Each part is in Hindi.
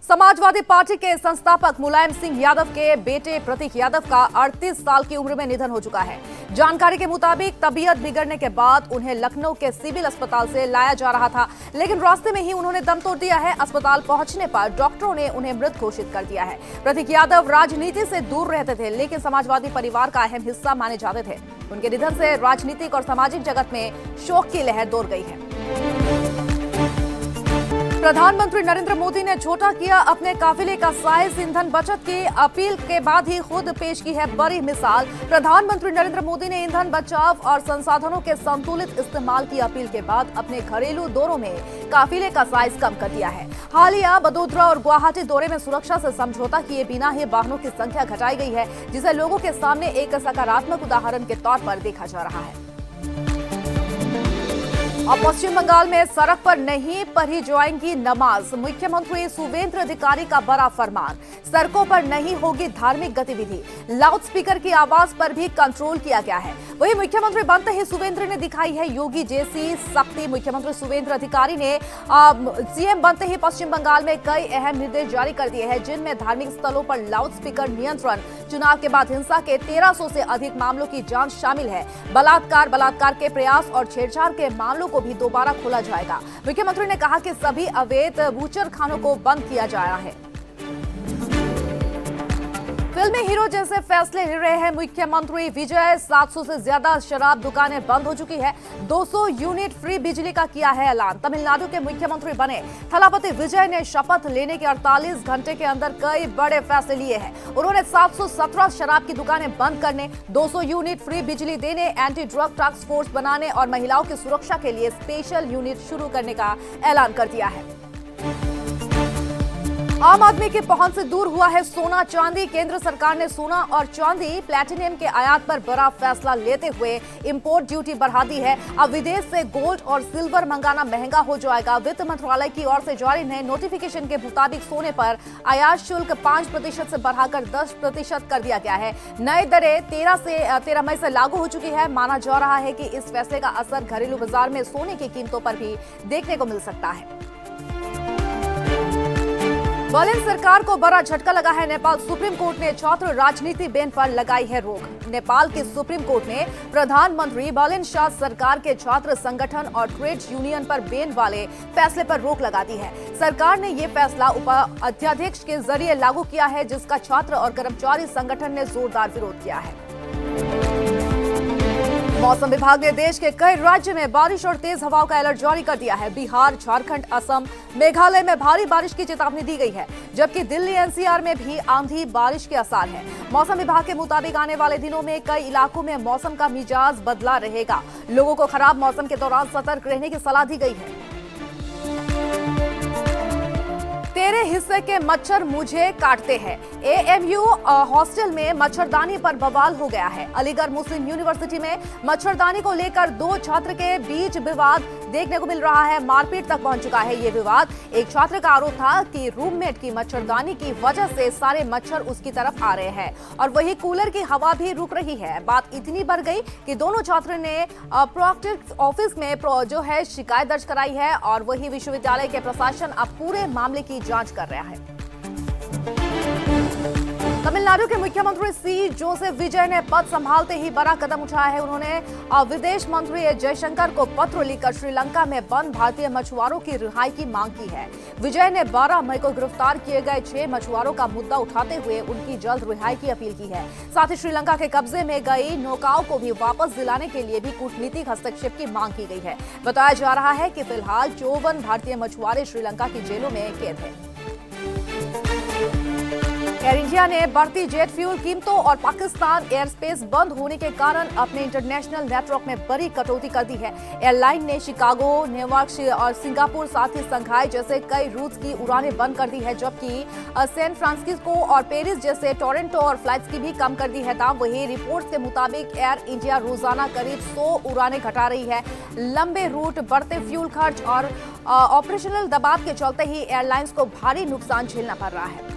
समाजवादी पार्टी के संस्थापक मुलायम सिंह यादव के बेटे प्रतीक यादव का 38 साल की उम्र में निधन हो चुका है। जानकारी के मुताबिक तबीयत बिगड़ने के बाद उन्हें लखनऊ के सिविल अस्पताल से लाया जा रहा था, लेकिन रास्ते में ही उन्होंने दम तोड़ दिया है। अस्पताल पहुंचने पर डॉक्टरों ने उन्हें मृत घोषित कर दिया है। प्रतीक यादव राजनीति से दूर रहते थे, लेकिन समाजवादी परिवार का अहम हिस्सा माने जाते थे। उनके निधन से राजनीतिक और सामाजिक जगत में शोक की लहर दौड़ गई है। प्रधानमंत्री नरेंद्र मोदी ने छोटा किया अपने काफिले का साइज। ईंधन बचत की अपील के बाद ही खुद पेश की है बड़ी मिसाल। प्रधानमंत्री नरेंद्र मोदी ने ईंधन बचाव और संसाधनों के संतुलित इस्तेमाल की अपील के बाद अपने घरेलू दौरों में काफिले का साइज कम कर दिया है। हालिया बडोदरा और गुवाहाटी दौरे में सुरक्षा से समझौता किए बिना ही वाहनों की संख्या घटाई गई है, जिसे लोगों के सामने एक सकारात्मक उदाहरण के तौर पर देखा जा रहा है। अब पश्चिम बंगाल में सड़क पर नहीं पढ़ी जाएंगी नमाज। मुख्यमंत्री सुवेंद्र अधिकारी का बड़ा फरमान, सड़कों पर नहीं होगी धार्मिक गतिविधि। लाउडस्पीकर की आवाज पर भी कंट्रोल किया गया है। वहीं मुख्यमंत्री बनते ही सुवेंद्र ने दिखाई है योगी जैसी शक्ति। मुख्यमंत्री सुवेंद्र अधिकारी ने सीएम बनते ही पश्चिम बंगाल में कई अहम निर्देश जारी कर दिए हैं, जिनमें धार्मिक स्थलों पर लाउडस्पीकर नियंत्रण, चुनाव के बाद हिंसा के 1300 से अधिक मामलों की जांच शामिल है। बलात्कार के प्रयास और छेड़छाड़ के मामलों को भी दोबारा खोला जाएगा। मुख्यमंत्री ने कहा कि सभी अवैध बूचड़खानों को बंद किया जा रहा है। फिल्मी हीरो जैसे फैसले ले रहे हैं मुख्यमंत्री विजय। 700 से ज्यादा शराब दुकानें बंद हो चुकी है। 200 यूनिट फ्री बिजली का किया है ऐलान। तमिलनाडु के मुख्यमंत्री बने थलापति विजय ने शपथ लेने के 48 घंटे के अंदर कई बड़े फैसले लिए हैं। उन्होंने 717 शराब की दुकानें बंद करने, 200 यूनिट फ्री बिजली देने, एंटी ड्रग टास्क फोर्स बनाने और महिलाओं की सुरक्षा के लिए स्पेशल यूनिट शुरू करने का ऐलान कर दिया है। आम आदमी की पहुंच से दूर हुआ है सोना चांदी। केंद्र सरकार ने सोना और चांदी, प्लैटिनम के आयात पर बड़ा फैसला लेते हुए इंपोर्ट ड्यूटी बढ़ा दी है। अब विदेश से गोल्ड और सिल्वर मंगाना महंगा हो जाएगा। वित्त मंत्रालय की ओर से जारी नए नोटिफिकेशन के मुताबिक सोने पर आयात शुल्क 5% से बढ़ाकर 10% कर दिया गया है। नई दरें 13 मई से लागू हो चुकी है। माना जा रहा है कि इस फैसले का असर घरेलू बाजार में सोने की कीमतों पर भी देखने को मिल सकता है। बर्लिन सरकार को बड़ा झटका लगा है। नेपाल सुप्रीम कोर्ट ने छात्र राजनीति बैन पर लगाई है रोक। नेपाल की सुप्रीम कोर्ट ने प्रधानमंत्री बर्लिन शाह सरकार के छात्र संगठन और ट्रेड यूनियन पर बैन वाले फैसले पर रोक लगा दी है। सरकार ने ये फैसला उपाध्यक्ष के जरिए लागू किया है, जिसका छात्र और कर्मचारी संगठन ने जोरदार विरोध किया है। मौसम विभाग ने देश के कई राज्यों में बारिश और तेज हवाओं का अलर्ट जारी कर दिया है। बिहार, झारखंड, असम, मेघालय में भारी बारिश की चेतावनी दी गई है, जबकि दिल्ली एनसीआर में भी आंधी बारिश के आसार हैं। मौसम विभाग के मुताबिक आने वाले दिनों में कई इलाकों में मौसम का मिजाज बदला रहेगा। लोगों को खराब मौसम के दौरान सतर्क रहने की सलाह दी गई है। तेरे हिस्से के मच्छर मुझे काटते हैं। एएमयू हॉस्टल में मच्छरदानी पर बवाल हो गया है। अलीगढ़ मुस्लिम यूनिवर्सिटी में मच्छरदानी को लेकर दो छात्र के बीच विवाद देखने को मिल रहा है। मारपीट तक पहुंच चुका है ये विवाद। एक छात्र का आरोप था कि रूममेट की मच्छरदानी की वजह से सारे मच्छर उसकी तरफ आ रहे हैं और वही कूलर की हवा भी रुक रही है। बात इतनी बढ़ गई कि दोनों छात्र ने प्रोक्टर ऑफिस में जो शिकायत दर्ज कराई है और वही विश्वविद्यालय के प्रशासन अब पूरे मामले की जांच कर रहा है। तमिलनाडु के मुख्यमंत्री सी जोसेफ विजय ने पद संभालते ही बड़ा कदम उठाया है। उन्होंने विदेश मंत्री जयशंकर को पत्र लिखकर श्रीलंका में बंद भारतीय मछुआरों की रिहाई की मांग की है। विजय ने 12 मई को गिरफ्तार किए गए 6 मछुआरों का मुद्दा उठाते हुए उनकी जल्द रिहाई की अपील की है। साथ ही श्रीलंका के कब्जे में गई नौकाओं को भी वापस दिलाने के लिए भी कूटनीतिक हस्तक्षेप की मांग की गई है। बताया जा रहा है कि फिलहाल 54 भारतीय मछुआरे श्रीलंका की जेलों में कैद हैं। एयर इंडिया ने बढ़ती जेट फ्यूल कीमतों और पाकिस्तान एयर स्पेस बंद होने के कारण अपने इंटरनेशनल नेटवर्क में बड़ी कटौती कर दी है। एयरलाइन ने शिकागो, न्यूयॉर्क और सिंगापुर साथ ही संघाई जैसे कई रूट्स की उड़ानें बंद कर दी है, जबकि सैन फ्रांसिस्को और पेरिस जैसे टोरंटो और फ्लाइट्स की भी कम कर दी है दाम। वही रिपोर्ट्स के मुताबिक एयर इंडिया रोजाना करीब 100 उड़ानें घटा रही है। लंबे रूट, बढ़ते फ्यूल खर्च और ऑपरेशनल दबाव के चलते ही एयरलाइंस को भारी नुकसान झेलना पड़ रहा है।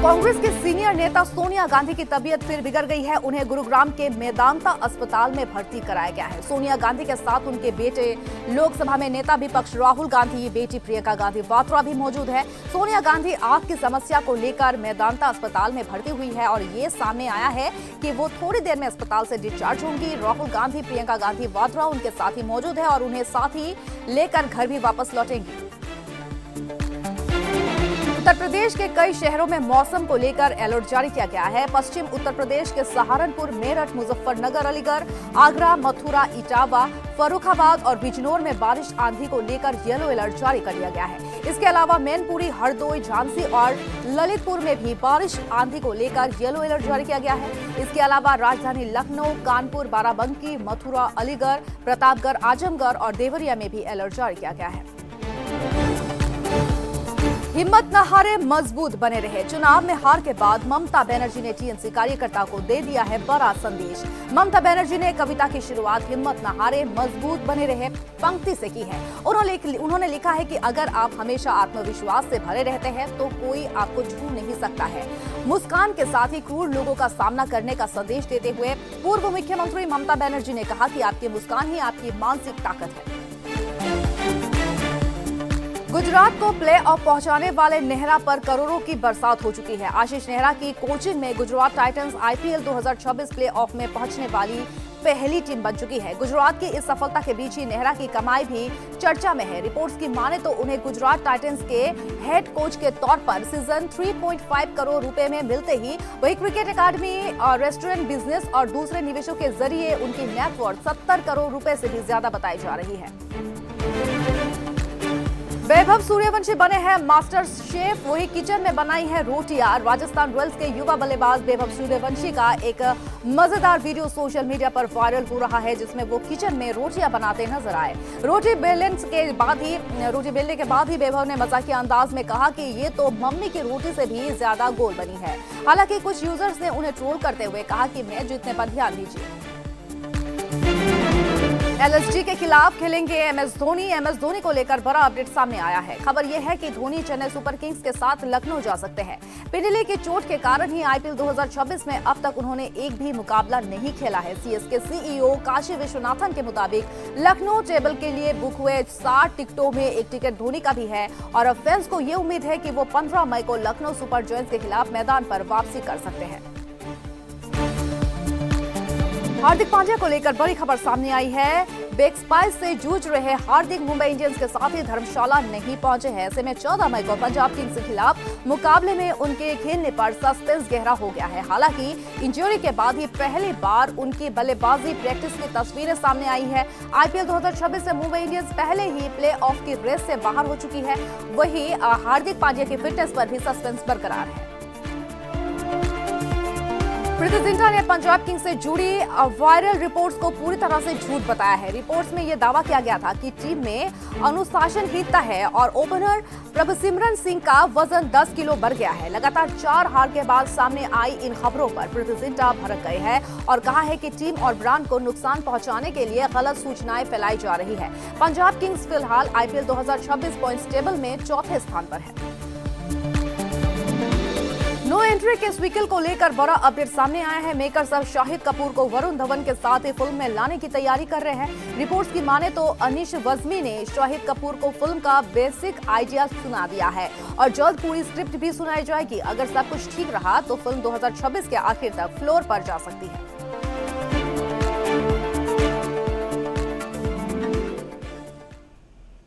कांग्रेस के सीनियर नेता सोनिया गांधी की तबीयत फिर बिगड़ गई है। उन्हें गुरुग्राम के मेदांता अस्पताल में भर्ती कराया गया है। सोनिया गांधी के साथ उनके बेटे लोकसभा में नेता विपक्ष राहुल गांधी, बेटी प्रियंका गांधी वाड्रा भी मौजूद है। सोनिया गांधी आंख की समस्या को लेकर मेदांता अस्पताल में भर्ती हुई है और ये सामने आया है कि वो थोड़ी देर में अस्पताल से डिस्चार्ज होंगी। राहुल गांधी, प्रियंका गांधी वाड्रा उनके साथ ही मौजूद है और उन्हें साथ ही लेकर घर भी वापस लौटेंगी। उत्तर प्रदेश के कई शहरों में मौसम को लेकर अलर्ट जारी किया गया है। पश्चिम उत्तर प्रदेश के सहारनपुर, मेरठ, मुजफ्फरनगर, अलीगढ़, आगरा, मथुरा, इटावा, फर्रुखाबाद और बिजनौर में बारिश आंधी को लेकर येलो अलर्ट जारी कर दिया गया है। इसके अलावा मैनपुरी, हरदोई, झांसी और ललितपुर में भी बारिश आंधी को लेकर येलो अलर्ट जारी किया गया है। इसके अलावा राजधानी लखनऊ, कानपुर, बाराबंकी, मथुरा, अलीगढ़, प्रतापगढ़, आजमगढ़ और देवरिया में भी अलर्ट जारी किया गया है। हिम्मत न हारे, मजबूत बने रहे। चुनाव में हार के बाद ममता बनर्जी ने टीएमसी कार्यकर्ता को दे दिया है बड़ा संदेश। ममता बनर्जी ने कविता की शुरुआत हिम्मत न हारे, मजबूत बने रहे पंक्ति से की है। उन्होंने लिखा है कि अगर आप हमेशा आत्मविश्वास से भरे रहते हैं तो कोई आपको छू नहीं सकता है। मुस्कान के साथ ही क्रूर लोगों का सामना करने का संदेश देते हुए पूर्व मुख्यमंत्री ममता बनर्जी ने कहा कि आपकी मुस्कान ही आपकी मानसिक ताकत है। गुजरात को प्ले ऑफ पहुंचाने वाले नेहरा पर करोड़ों की बरसात हो चुकी है। आशीष नेहरा की कोचिंग में Gujarat Titans IPL 2026 play of में पहुंचने वाली पहली टीम बन चुकी है। गुजरात की इस सफलता के बीच ही नेहरा की कमाई भी चर्चा में है। रिपोर्ट्स की माने तो उन्हें गुजरात टाइटंस के हेड कोच के तौर पर सीजन 3.5 करोड़ रुपए में मिलते ही वही क्रिकेट अकादमी और रेस्टोरेंट बिजनेस और दूसरे निवेशों के जरिए उनकी नेटवर्थ 70 करोड़ रुपए से भी ज्यादा बताई जा रही है। वैभव सूर्यवंशी बने हैं मास्टर शेफ, वही किचन में बनाई है रोटियां। राजस्थान रॉयल्स के युवा बल्लेबाज वैभव सूर्यवंशी का एक मजेदार वीडियो सोशल मीडिया पर वायरल हो रहा है, जिसमें वो किचन में रोटियां बनाते नजर आए। रोटी बेलने के बाद ही वैभव ने मजाकिया अंदाज में कहा कि ये तो मम्मी की रोटी से भी ज्यादा गोल बनी है। हालांकि कुछ यूजर्स ने उन्हें ट्रोल करते हुए कहा कि मैं जितने पर ध्यान दीजिए। एलएसजी के खिलाफ खेलेंगे एमएस धोनी। एमएस धोनी को लेकर बड़ा अपडेट सामने आया है। खबर यह है कि धोनी चेन्नई सुपर किंग्स के साथ लखनऊ जा सकते हैं। पिंडली की चोट के कारण ही आईपीएल 2026 में अब तक उन्होंने एक भी मुकाबला नहीं खेला है। सीएसके सीईओ काशी विश्वनाथन के मुताबिक लखनऊ टेबल के लिए बुक हुए 60 टिकटों में एक टिकट धोनी का भी है और अब फैंस को ये उम्मीद है कि वो 15 मई को लखनऊ सुपर जायंट्स के खिलाफ मैदान पर वापसी कर सकते हैं। हार्दिक पांड्या को लेकर बड़ी खबर सामने आई है। बैक स्पाइस से जूझ रहे हार्दिक मुंबई इंडियंस के साथ ही धर्मशाला नहीं पहुंचे हैं। ऐसे में 14 मई को पंजाब किंग्स के खिलाफ मुकाबले में उनके खेलने पर सस्पेंस गहरा हो गया है। हालांकि इंजरी के बाद ही पहली बार उनकी बल्लेबाजी प्रैक्टिस की तस्वीरें सामने आई है। आईपीएल 2026 से मुंबई इंडियंस पहले ही प्ले ऑफ की रेस से बाहर हो चुकी है। वही हार्दिक पांड्या की फिटनेस पर भी सस्पेंस बरकरार है। प्रीति जिंटा ने पंजाब किंग्स से जुड़ी वायरल रिपोर्ट्स को पूरी तरह से झूठ बताया है। रिपोर्ट्स में यह दावा किया गया था कि टीम में अनुशासनहीनता है और ओपनर प्रभसिमरन सिंह का वजन 10 किलो बढ़ गया है। लगातार 4 हार के बाद सामने आई इन खबरों पर प्रीति जिंटा भड़क गए हैं और कहा है कि टीम और ब्रांड को नुकसान पहुंचाने के लिए गलत सूचनाएं फैलाई जा रही है। पंजाब किंग्स फिलहाल आईपीएल 2026 पॉइंट्स टेबल में चौथे स्थान पर है। नो एंट्री के स्वीकल को लेकर बड़ा अपडेट सामने आया है। मेकर्स अब शाहिद कपूर को वरुण धवन के साथ ही फिल्म में लाने की तैयारी कर रहे हैं। रिपोर्ट्स की माने तो अनीश वज़मी ने शाहिद कपूर को फिल्म का बेसिक आइडिया सुना दिया है और जल्द पूरी स्क्रिप्ट भी सुनाई जाएगी। अगर सब कुछ ठीक रहा तो फिल्म 2026 के आखिर तक फ्लोर पर जा सकती है।